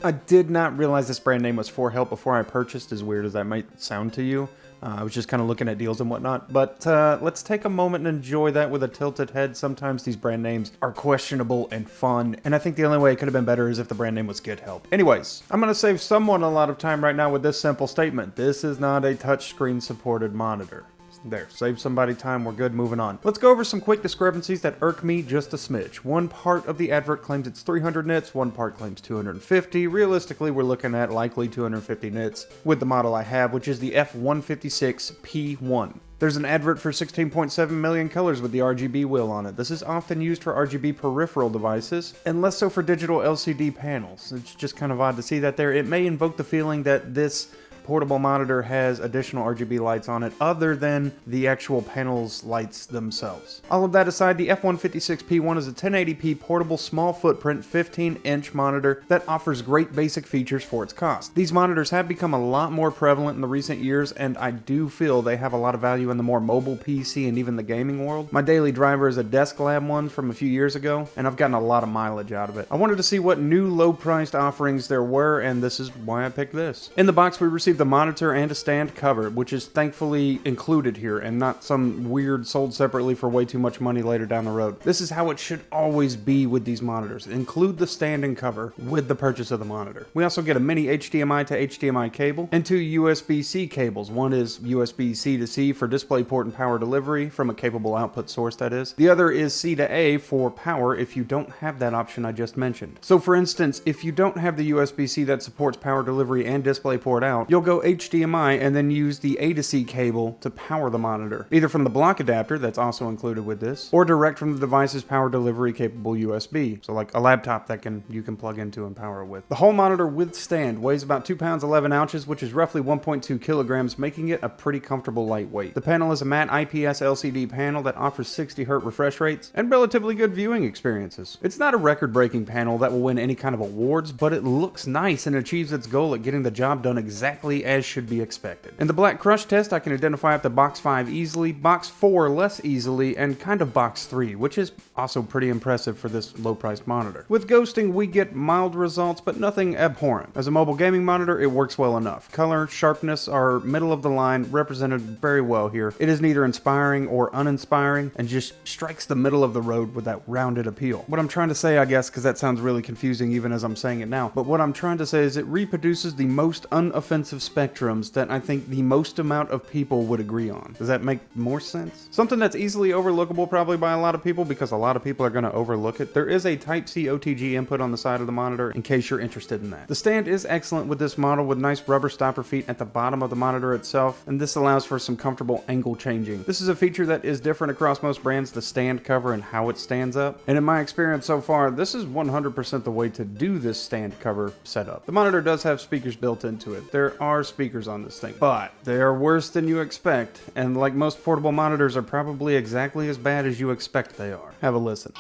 I did not realize this brand name was ForHelp before I purchased, as weird as that might sound to you. I was just kind of looking at deals and whatnot, but let's take a moment and enjoy that with a tilted head. Sometimes these brand names are questionable and fun, and I think the only way it could have been better is if the brand name was Get Help. Anyways, I'm going to save someone a lot of time right now with this simple statement. This is not a touchscreen supported monitor. There, save somebody time, we're good, moving on. Let's go over some quick discrepancies that irk me just a smidge. One part of the advert claims it's 300 nits, one part claims 250. Realistically, we're looking at likely 250 nits with the model I have, which is the F156P1. There's an advert for 16.7 million colors with the RGB wheel on it. This is often used for RGB peripheral devices, and less so for digital LCD panels. It's just kind of odd to see that there. It may invoke the feeling that this portable monitor has additional RGB lights on it other than the actual panel's lights themselves. All of that aside, the F156P1 is a 1080p portable small footprint 15-inch monitor that offers great basic features for its cost. These monitors have become a lot more prevalent in the recent years, and I do feel they have a lot of value in the more mobile PC and even the gaming world. My daily driver is a Desk Lab one from a few years ago, and I've gotten a lot of mileage out of it. I wanted to see what new low-priced offerings there were, and this is why I picked this. In the box, we received the monitor and a stand cover, which is thankfully included here and not some weird sold separately for way too much money later down the road. This is how it should always be with these monitors. Include the stand and cover with the purchase of the monitor. We also get a mini HDMI to HDMI cable and two USB-C cables. One is USB-C to C for DisplayPort and power delivery from a capable output source, that is. The other is C to A for power if you don't have that option I just mentioned. So for instance, if you don't have the USB-C that supports power delivery and DisplayPort out, you'll go HDMI and then use the A to C cable to power the monitor, either from the block adapter that's also included with this, or direct from the device's power delivery capable USB, so like a laptop that you can plug into and power it with. The whole monitor with stand weighs about 2 pounds 11 ounces, which is roughly 1.2 kilograms, making it a pretty comfortable lightweight. The panel is a matte IPS LCD panel that offers 60Hz refresh rates and relatively good viewing experiences. It's not a record-breaking panel that will win any kind of awards, but it looks nice and achieves its goal at getting the job done exactly as should be expected. In the Black Crush test, I can identify up to box 5 easily, box 4 less easily, and kind of box 3, which is also pretty impressive for this low-priced monitor. With ghosting, we get mild results, but nothing abhorrent. As a mobile gaming monitor, it works well enough. Color, sharpness are middle of the line, represented very well here. It is neither inspiring or uninspiring, and just strikes the middle of the road with that rounded appeal. What I'm trying to say, I guess, because that sounds really confusing even as I'm saying it now, but what I'm trying to say is it reproduces the most unoffensive spectrums that I think the most amount of people would agree on. Does that make more sense? Something that's easily overlookable probably by a lot of people because a lot of people are going to overlook it. There is a Type-C OTG input on the side of the monitor in case you're interested in that. The stand is excellent with this model with nice rubber stopper feet at the bottom of the monitor itself, and this allows for some comfortable angle changing. This is a feature that is different across most brands, the stand cover and how it stands up. And in my experience so far, this is 100% the way to do this stand cover setup. The monitor does have speakers built into it. There are speakers on this thing, but they are worse than you expect, and like most portable monitors are probably exactly as bad as you expect they are. Have a listen.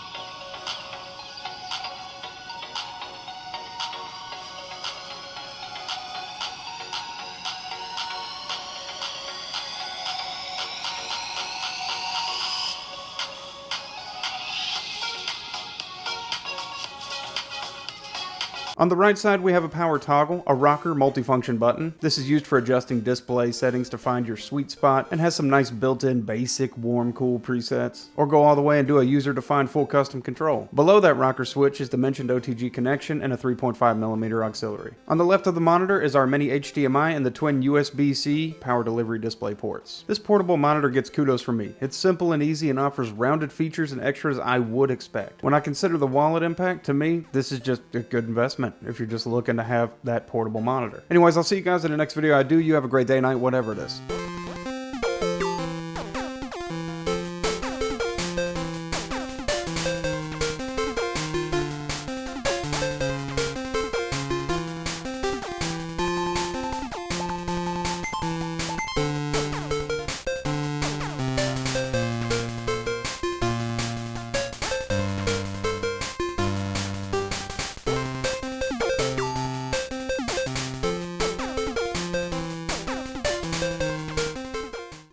On the right side, we have a power toggle, a rocker multifunction button. This is used for adjusting display settings to find your sweet spot and has some nice built-in basic warm cool presets. Or go all the way and do a user-defined full custom control. Below that rocker switch is the mentioned OTG connection and a 3.5mm auxiliary. On the left of the monitor is our mini HDMI and the twin USB-C power delivery display ports. This portable monitor gets kudos from me. It's simple and easy and offers rounded features and extras I would expect. When I consider the wallet impact, to me, this is just a good investment if you're just looking to have that portable monitor. Anyways, I'll see you guys in the next video. You have a great day, night, whatever it is.